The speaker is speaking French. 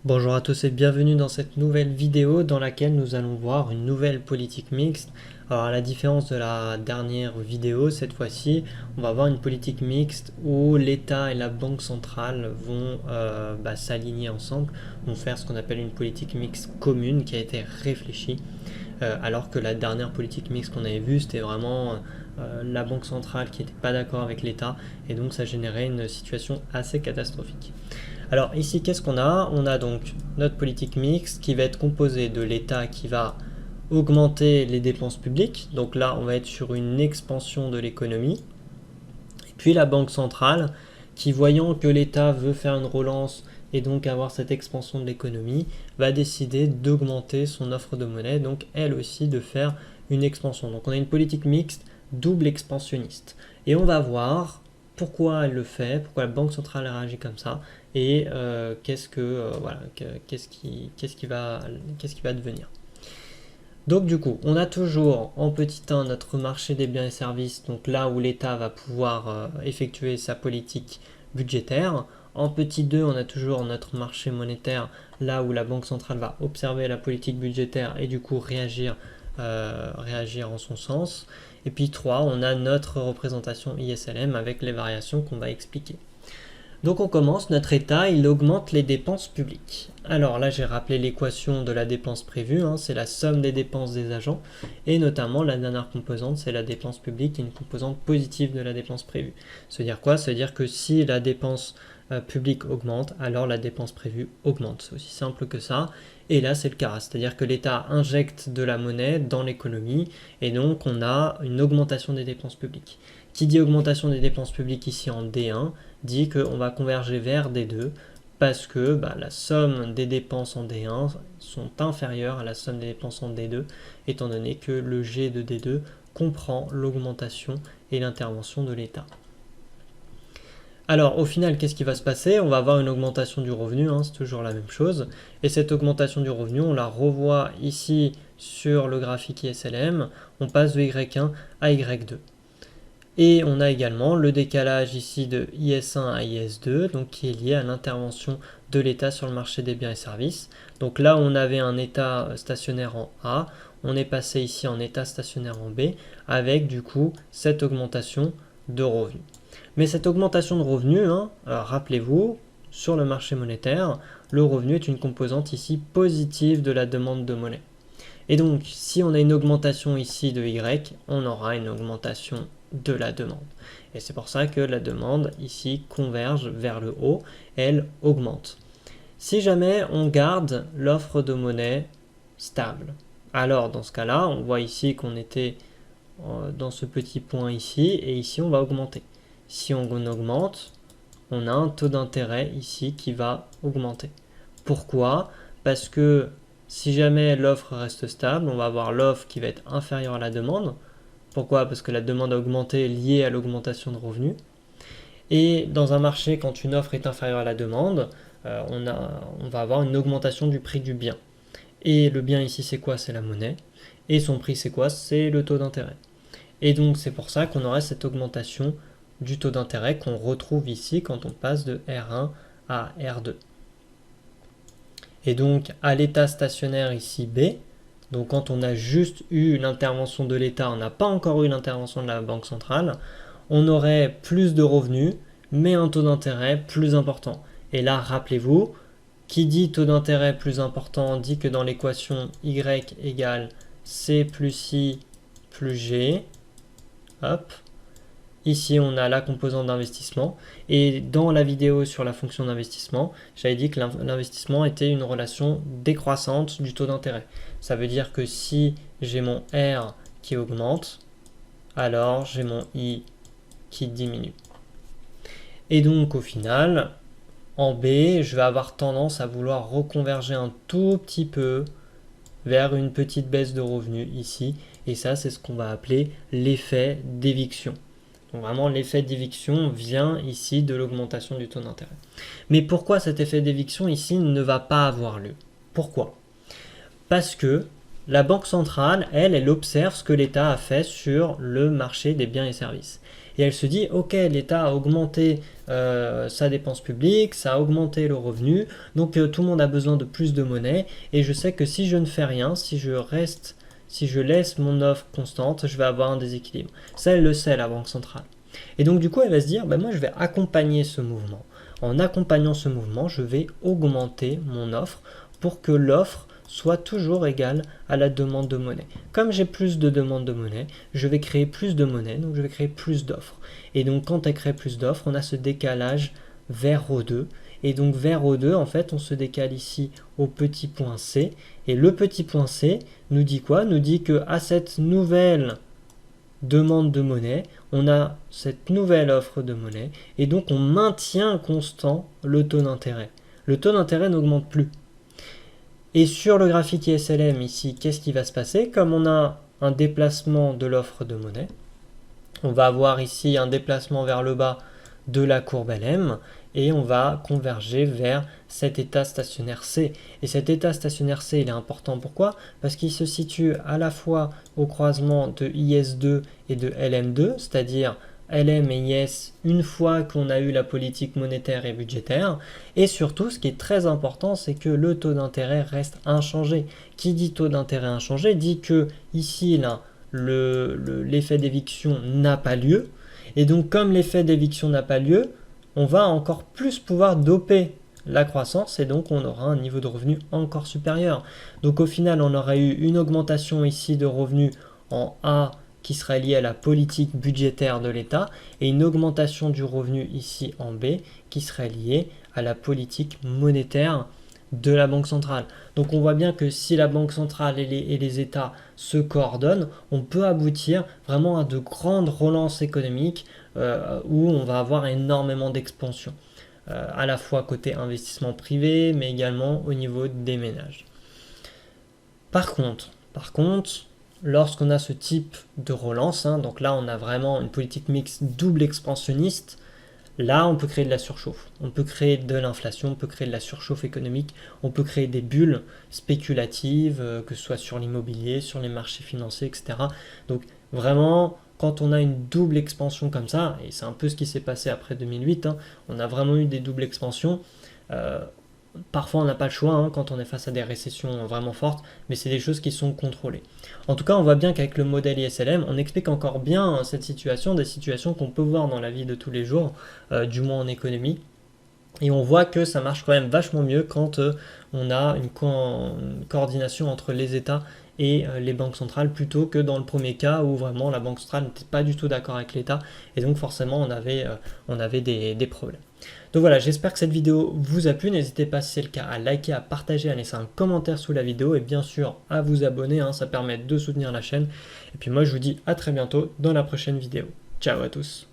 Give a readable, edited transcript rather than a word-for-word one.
Bonjour à tous et bienvenue dans cette nouvelle vidéo dans laquelle nous allons voir une nouvelle politique mixte. Alors à la différence de la dernière vidéo, cette fois-ci, on va avoir une politique mixte où l'État et la Banque centrale vont s'aligner ensemble, vont faire ce qu'on appelle une politique mixte commune qui a été réfléchie. Alors que la dernière politique mixte qu'on avait vue, c'était vraiment la Banque centrale qui n'était pas d'accord avec l'État et donc ça générait une situation assez catastrophique. Alors ici, qu'est-ce qu'on a? On a donc notre politique mixte qui va être composée de l'État qui va augmenter les dépenses publiques. Donc là, on va être sur une expansion de l'économie. Et puis la Banque centrale qui, voyant que l'État veut faire une relance et donc avoir cette expansion de l'économie, va décider d'augmenter son offre de monnaie, donc elle aussi de faire une expansion. Donc on a une politique mixte double expansionniste. Et on va voir pourquoi elle le fait, pourquoi la Banque centrale réagit comme ça, et qu'est-ce qui va devenir. Donc du coup, on a toujours en petit 1 notre marché des biens et services, donc là où l'État va pouvoir effectuer sa politique budgétaire. En petit 2, on a toujours notre marché monétaire, là où la Banque centrale va observer la politique budgétaire et du coup réagir en son sens. Et puis 3, on a notre représentation ISLM avec les variations qu'on va expliquer. Donc on commence, notre État, il augmente les dépenses publiques. Alors là, j'ai rappelé l'équation de la dépense prévue, c'est la somme des dépenses des agents, et notamment la dernière composante, c'est la dépense publique, qui est une composante positive de la dépense prévue. Ça veut dire quoi? Ça veut dire que si la dépense publique augmente, alors la dépense prévue augmente. C'est aussi simple que ça. Et là, c'est le cas, c'est-à-dire que l'État injecte de la monnaie dans l'économie, et donc on a une augmentation des dépenses publiques. Qui dit augmentation des dépenses publiques ici en D1, dit qu'on va converger vers D2 parce que la somme des dépenses en D1 sont inférieures à la somme des dépenses en D2 étant donné que le G de D2 comprend l'augmentation et l'intervention de l'État. Alors au final, qu'est-ce qui va se passer? On va avoir une augmentation du revenu, c'est toujours la même chose, et cette augmentation du revenu, on la revoit ici sur le graphique ISLM, on passe de Y1 à Y2. Et on a également le décalage ici de IS1 à IS2, donc qui est lié à l'intervention de l'État sur le marché des biens et services. Donc là, on avait un État stationnaire en A, on est passé ici en État stationnaire en B, avec du coup cette augmentation de revenus. Mais cette augmentation de revenus, rappelez-vous, sur le marché monétaire, le revenu est une composante ici positive de la demande de monnaie. Et donc, si on a une augmentation ici de Y, on aura une augmentation de la demande. Et c'est pour ça que la demande ici converge vers le haut, elle augmente. Si jamais on garde l'offre de monnaie stable, alors dans ce cas-là, on voit ici qu'on était dans ce petit point ici, et ici on va augmenter. Si on augmente, on a un taux d'intérêt ici qui va augmenter. Pourquoi? Parce que si jamais l'offre reste stable, on va avoir l'offre qui va être inférieure à la demande. Pourquoi? Parce que la demande a augmenté liée à l'augmentation de revenus. Et dans un marché, quand une offre est inférieure à la demande, on va avoir une augmentation du prix du bien. Et le bien ici, c'est quoi? C'est la monnaie. Et son prix, c'est quoi? C'est le taux d'intérêt. Et donc, c'est pour ça qu'on aurait cette augmentation du taux d'intérêt qu'on retrouve ici quand on passe de R1 à R2. Et donc, à l'état stationnaire ici B, donc quand on a juste eu l'intervention de l'État, on n'a pas encore eu l'intervention de la Banque centrale, on aurait plus de revenus, mais un taux d'intérêt plus important. Et là, rappelez-vous, qui dit taux d'intérêt plus important dit que dans l'équation Y égale C plus I plus G, hop, ici, on a la composante d'investissement. Et dans la vidéo sur la fonction d'investissement, j'avais dit que l'investissement était une relation décroissante du taux d'intérêt. Ça veut dire que si j'ai mon R qui augmente, alors j'ai mon I qui diminue. Et donc, au final, en B, je vais avoir tendance à vouloir reconverger un tout petit peu vers une petite baisse de revenus ici. Et ça, c'est ce qu'on va appeler l'effet d'éviction. Donc vraiment, l'effet d'éviction vient ici de l'augmentation du taux d'intérêt. Mais pourquoi cet effet d'éviction ici ne va pas avoir lieu? Pourquoi? Parce que la Banque centrale, elle observe ce que l'État a fait sur le marché des biens et services. et elle se dit ok, l'État a augmenté sa dépense publique, ça a augmenté le revenu, donc tout le monde a besoin de plus de monnaie, et je sais que si je ne fais rien, si je laisse mon offre constante, je vais avoir un déséquilibre. Ça, elle le sait, la Banque centrale. Et donc du coup, elle va se dire, moi je vais accompagner ce mouvement. En accompagnant ce mouvement, je vais augmenter mon offre pour que l'offre soit toujours égale à la demande de monnaie. Comme j'ai plus de demandes de monnaie, je vais créer plus de monnaie, donc je vais créer plus d'offres. Et donc quand elle crée plus d'offres, on a ce décalage vers O2. Et donc vers O2, en fait, on se décale ici au petit point C. Et le petit point C nous dit quoi? Nous dit que à cette nouvelle demande de monnaie, on a cette nouvelle offre de monnaie, et donc on maintient constant le taux d'intérêt. Le taux d'intérêt n'augmente plus. Et sur le graphique ISLM ici, qu'est-ce qui va se passer? Comme on a un déplacement de l'offre de monnaie, on va avoir ici un déplacement vers le bas de la courbe LM, et on va converger vers cet état stationnaire C. Et cet état stationnaire C, il est important. Pourquoi? Parce qu'il se situe à la fois au croisement de IS2 et de LM2, c'est-à-dire LM et IS une fois qu'on a eu la politique monétaire et budgétaire. Et surtout, ce qui est très important, c'est que le taux d'intérêt reste inchangé. Qui dit taux d'intérêt inchangé dit que ici, là, l'effet d'éviction n'a pas lieu. Et donc, comme l'effet d'éviction n'a pas lieu, on va encore plus pouvoir doper la croissance et donc on aura un niveau de revenu encore supérieur. Donc au final, on aura eu une augmentation ici de revenus en A qui sera liée à la politique budgétaire de l'État et une augmentation du revenu ici en B qui serait liée à la politique monétaire de la Banque centrale. Donc on voit bien que si la Banque centrale et les États se coordonnent, on peut aboutir vraiment à de grandes relances économiques où on va avoir énormément d'expansion, à la fois côté investissement privé, mais également au niveau des ménages. Par contre, lorsqu'on a ce type de relance, donc là on a vraiment une politique mixte double expansionniste, là, on peut créer de la surchauffe, on peut créer de l'inflation, on peut créer de la surchauffe économique, on peut créer des bulles spéculatives, que ce soit sur l'immobilier, sur les marchés financiers, etc. Donc vraiment, quand on a une double expansion comme ça, et c'est un peu ce qui s'est passé après 2008, on a vraiment eu des doubles expansions, parfois on n'a pas le choix quand on est face à des récessions vraiment fortes, mais c'est des choses qui sont contrôlées. En tout cas, on voit bien qu'avec le modèle ISLM, on explique encore bien cette situation, des situations qu'on peut voir dans la vie de tous les jours, du moins en économie. Et on voit que ça marche quand même vachement mieux quand on a une coordination entre les États et les banques centrales plutôt que dans le premier cas où vraiment la banque centrale n'était pas du tout d'accord avec l'État et donc forcément on avait des problèmes. Donc voilà, j'espère que cette vidéo vous a plu. N'hésitez pas si c'est le cas à liker, à partager, à laisser un commentaire sous la vidéo et bien sûr à vous abonner, ça permet de soutenir la chaîne. Et puis moi je vous dis à très bientôt dans la prochaine vidéo. Ciao à tous.